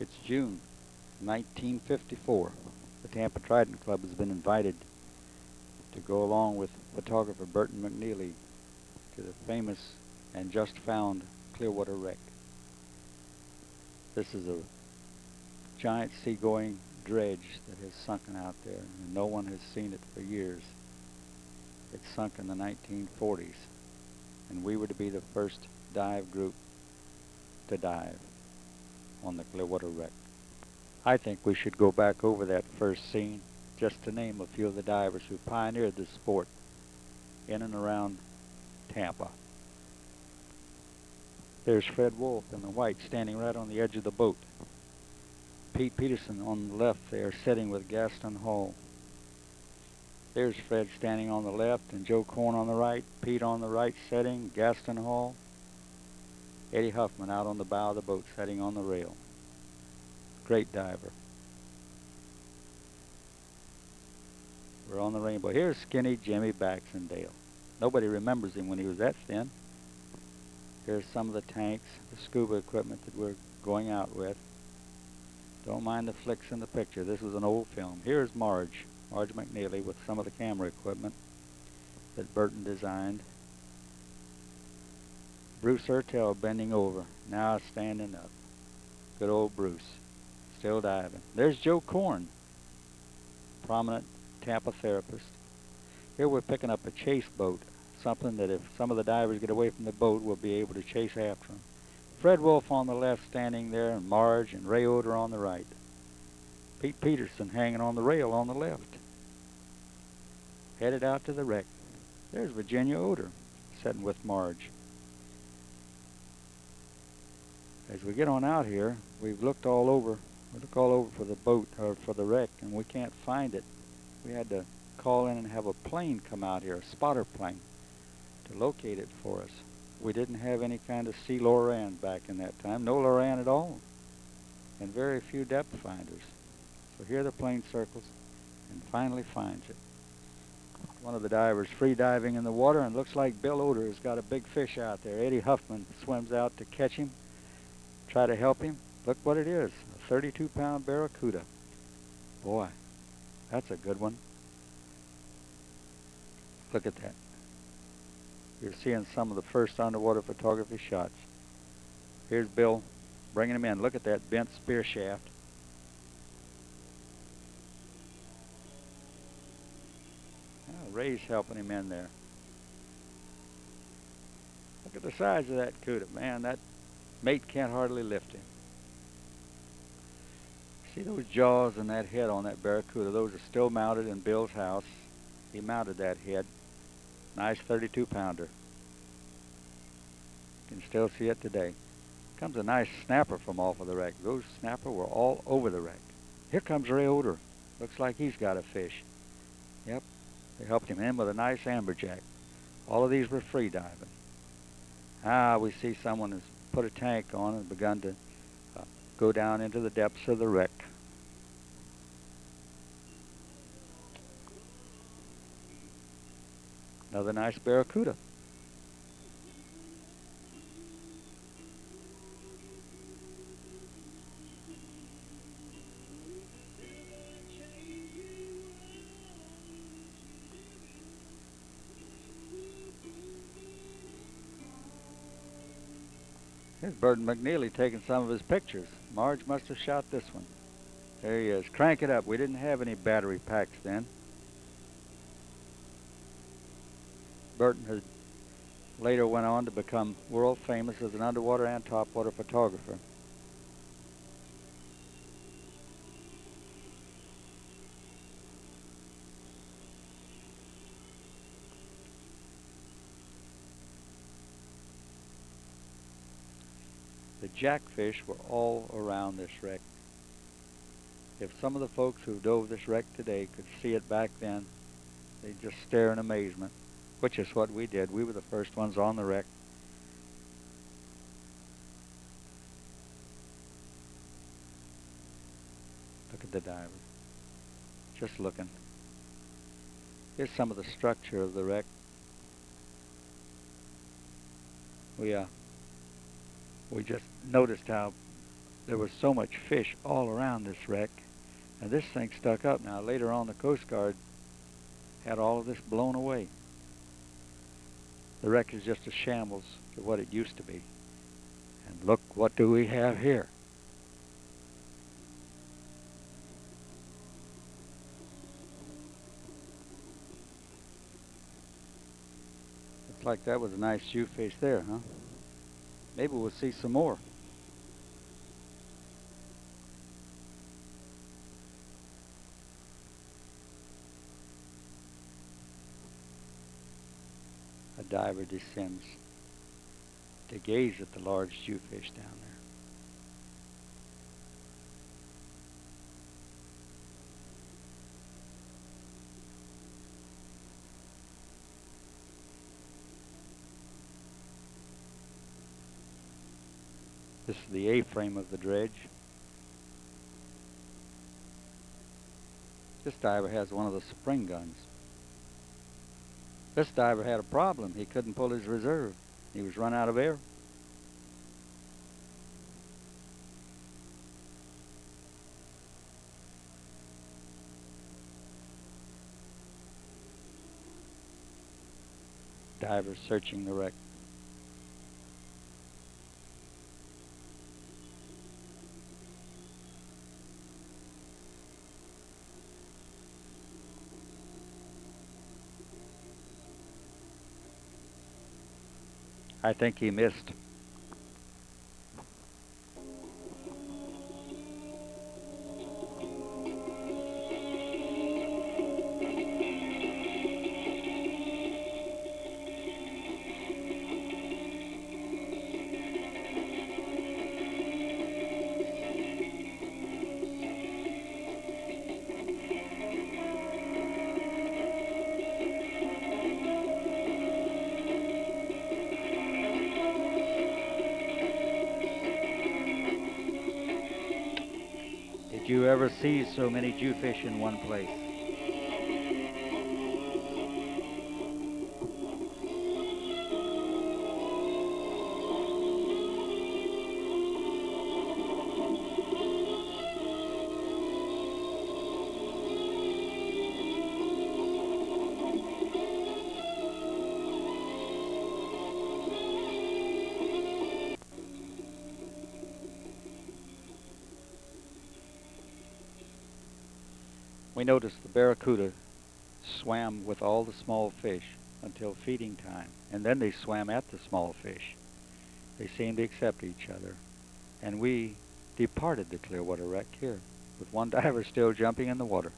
It's June 1954. The Tampa Trident Club has been invited to go along with photographer Burton McNeely to the famous and just found Clearwater wreck. This is a giant seagoing dredge that has sunken out there, and no one has seen it for years. It sunk in the 1940s, and we were to be the first dive group to dive on the Clearwater wreck. I think we should go back over that first scene just to name a few of the divers who pioneered this sport in and around Tampa. There's Fred Wolf in the white standing right on the edge of the boat. Pete Peterson on the left there sitting with Gaston Hall. There's Fred standing on the left and Joe Korn on the right, Pete on the right sitting, Gaston Hall. Eddie Huffman out on the bow of the boat sitting on the rail. Great diver. We're on the Rainbow. Here's skinny Jimmy Baxendale. Nobody remembers him when he was that thin. Here's some of the tanks, the scuba equipment that we're going out with. Don't mind the flicks in the picture. This was an old film. Here's Marge McNeely with some of the camera equipment that Burton designed. Bruce Hertel bending over, now standing up. Good old Bruce, still diving. There's Joe Korn, prominent Tampa therapist. Here we're picking up a chase boat, something that if some of the divers get away from the boat, we'll be able to chase after them. Fred Wolf on the left standing there, and Marge and Ray Oder on the right. Pete Peterson hanging on the rail on the left. Headed out to the wreck. There's Virginia Oder sitting with Marge. As we get on out here, we've looked all over. We look all over for the boat, or for the wreck, and we can't find it. We had to call in and have a plane come out here, a spotter plane, to locate it for us. We didn't have any kind of Sea Loran back in that time, no Loran at all, and very few depth finders. So here the plane circles and finally finds it. One of the divers free diving in the water, and looks like Bill Oder has got a big fish out there. Eddie Huffman swims out to catch him, try to help him. Look what it is, a 32-pound barracuda. Boy, that's a good one. Look at that. You're seeing some of the first underwater photography shots. Here's Bill bringing him in. Look at that bent spear shaft. Oh, Ray's helping him in there. Look at the size of that cuda. Man, that mate can't hardly lift him. See those jaws and that head on that barracuda? Those are still mounted in Bill's house. He mounted that head. Nice 32-pounder. You can still see it today. Comes a nice snapper from off of the wreck. Those snapper were all over the wreck. Here comes Ray Oder. Looks like he's got a fish. Yep, they helped him in with a nice amberjack. All of these were free diving. We see someone has put a tank on and begun to go down into the depths of the wreck. Another nice barracuda. Here's Burton McNeely taking some of his pictures. Marge must have shot this one. There he is. Crank it up. We didn't have any battery packs then. Burton has later went on to become world famous as an underwater and topwater photographer. The jackfish were all around this wreck. If some of the folks who dove this wreck today could see it back then, they'd just stare in amazement, which is what we did. We were the first ones on the wreck. Look at the divers, just looking. Here's some of the structure of the wreck. We just noticed how there was so much fish all around this wreck, and this thing stuck up. Now later on the Coast Guard had all of this blown away. The wreck is just a shambles to what it used to be. And look, what do we have here? Looks like that was a nice jewfish there, huh? Maybe we'll see some more. A diver descends to gaze at the large jewfish down there. This is the A-frame of the dredge. This diver has one of the spring guns. This diver had a problem. He couldn't pull his reserve. He was run out of air. Divers searching the wreck. I think he missed. Did you ever see so many jewfish in one place? We noticed the barracuda swam with all the small fish until feeding time, and then they swam at the small fish. They seemed to accept each other, and we departed the Clearwater wreck here with one diver still jumping in the water.